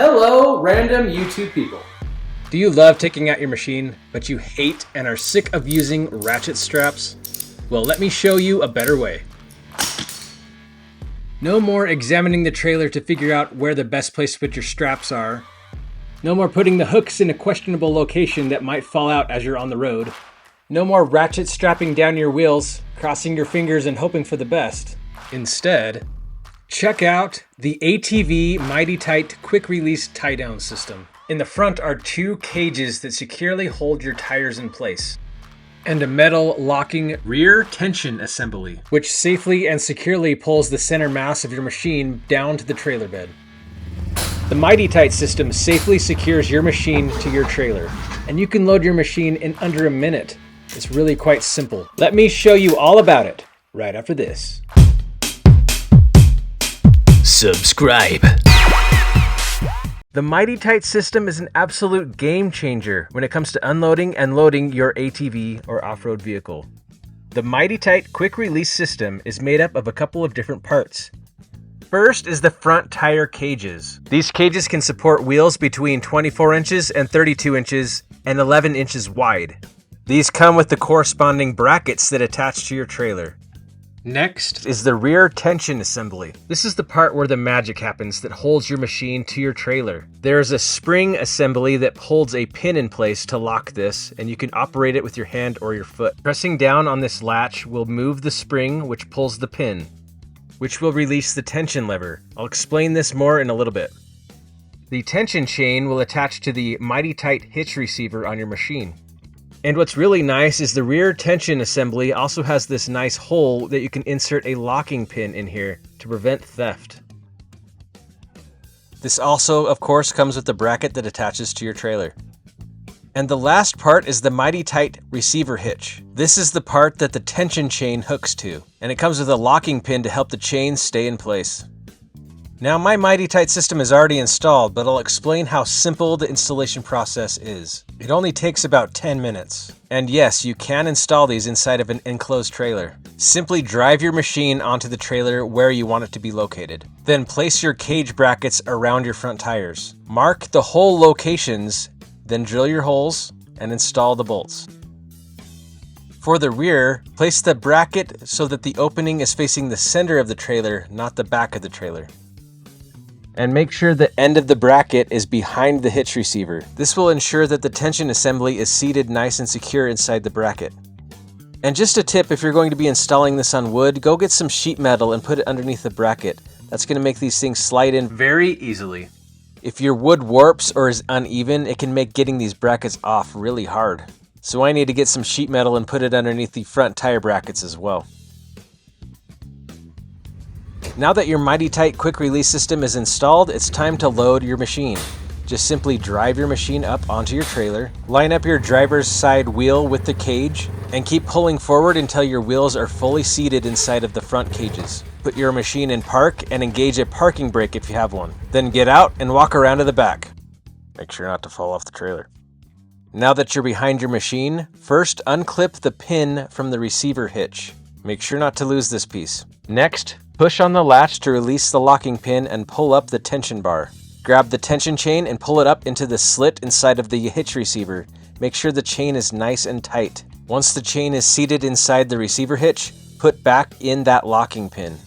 Hello, random YouTube people. Do you love taking out your machine, but you hate and are sick of using ratchet straps? Well, let me show you a better way. No more examining the trailer to figure out where the best place to put your straps are. No more putting the hooks in a questionable location that might fall out as you're on the road. No more ratchet strapping down your wheels, crossing your fingers and hoping for the best. Instead, check out the ATV Mighty-Tite Quick-release Tie-down system. In the front are two cages that securely hold your tires in place, and a metal locking rear tension assembly, which safely and securely pulls the center mass of your machine down to the trailer bed. The Mighty-Tite system safely secures your machine to your trailer, and you can load your machine in under a minute. It's really quite simple. Let me show you all about it right after this. Subscribe. The Mighty-Tite system is an absolute game changer when it comes to unloading and loading your ATV or off-road vehicle. The Mighty-Tite Quick-release system is made up of a couple of different parts. First is the front tire cages. These cages can support wheels between 24 inches and 32 inches and 11 inches wide. These come with the corresponding brackets that attach to your trailer. Next is the rear tension assembly. This is the part where the magic happens that holds your machine to your trailer. There is a spring assembly that holds a pin in place to lock this, and you can operate it with your hand or your foot. Pressing down on this latch will move the spring, which pulls the pin, which will release the tension lever. I'll explain this more in a little bit. The tension chain will attach to the Mighty-Tite hitch receiver on your machine. And what's really nice is the rear tension assembly also has this nice hole that you can insert a locking pin in here to prevent theft. This also, of course, comes with the bracket that attaches to your trailer. And the last part is the Mighty-Tite receiver hitch. This is the part that the tension chain hooks to, and it comes with a locking pin to help the chain stay in place. Now, my Mighty-Tite system is already installed, but I'll explain how simple the installation process is. It only takes about 10 minutes. And yes, you can install these inside of an enclosed trailer. Simply drive your machine onto the trailer where you want it to be located. Then place your cage brackets around your front tires. Mark the hole locations, then drill your holes and install the bolts. For the rear, place the bracket so that the opening is facing the center of the trailer, not the back of the trailer. And make sure the end of the bracket is behind the hitch receiver. This will ensure that the tension assembly is seated nice and secure inside the bracket. And just a tip, if you're going to be installing this on wood, go get some sheet metal and put it underneath the bracket. That's going to make these things slide in very easily. If your wood warps or is uneven, it can make getting these brackets off really hard. So I need to get some sheet metal and put it underneath the front tire brackets as well. Now that your Mighty-Tite Quick-release system is installed, it's time to load your machine. Just simply drive your machine up onto your trailer, line up your driver's side wheel with the cage, and keep pulling forward until your wheels are fully seated inside of the front cages. Put your machine in park and engage a parking brake if you have one. Then get out and walk around to the back. Make sure not to fall off the trailer. Now that you're behind your machine, first unclip the pin from the receiver hitch. Make sure not to lose this piece. Next, push on the latch to release the locking pin and pull up the tension bar. Grab the tension chain and pull it up into the slit inside of the hitch receiver. Make sure the chain is nice and tight. Once the chain is seated inside the receiver hitch, put back in that locking pin.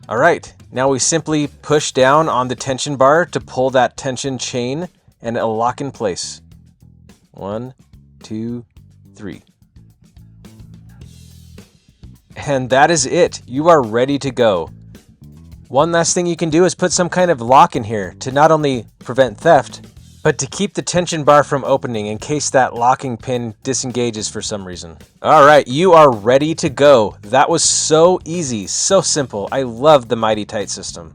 Alright, now we simply push down on the tension bar to pull that tension chain and it'll lock in place. 1, 2, 3. And that is it. You are ready to go. One last thing you can do is put some kind of lock in here to not only prevent theft, but to keep the tension bar from opening in case that locking pin disengages for some reason. All right, you are ready to go. That was so easy, so simple. I love the Mighty-Tite system.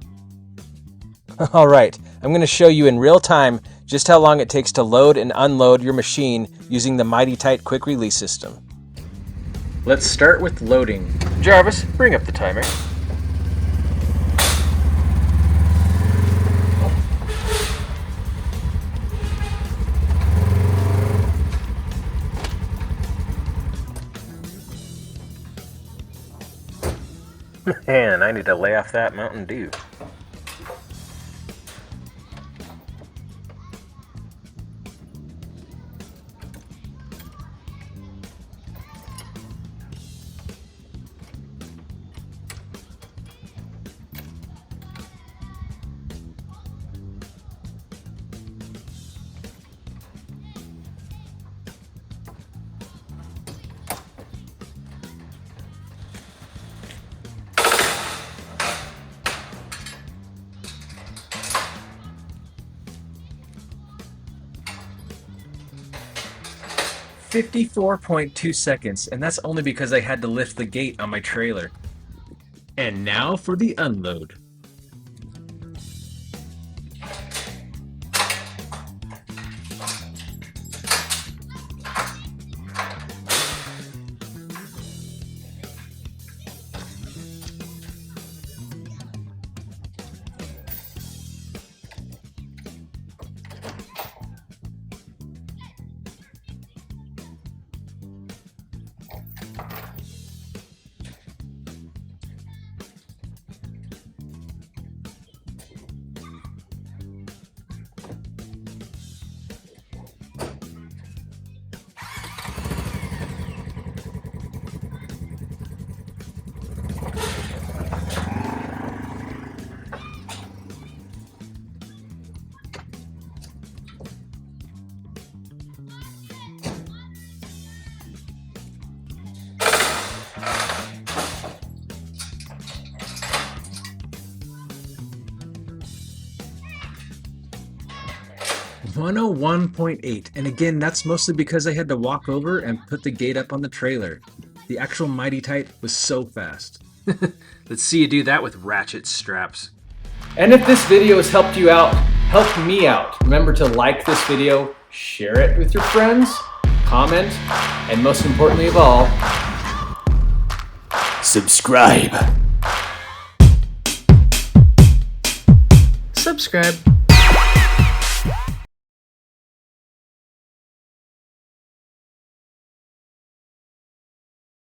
All right, I'm going to show you in real time just how long it takes to load and unload your machine using the Mighty-Tite Quick-release system. Let's start with loading. Jarvis, bring up the timer. Man, I need to lay off that Mountain Dew. 54.2 seconds, and that's only because I had to lift the gate on my trailer. And now for the unload. $101.8, and again, that's mostly because I had to walk over and put the gate up on the trailer. The actual Mighty-Tite was so fast. Let's see you do that with Ratchet straps. And if this video has helped you out, help me out. Remember to like this video, share it with your friends, comment, and most importantly of all, Subscribe. Subscribe.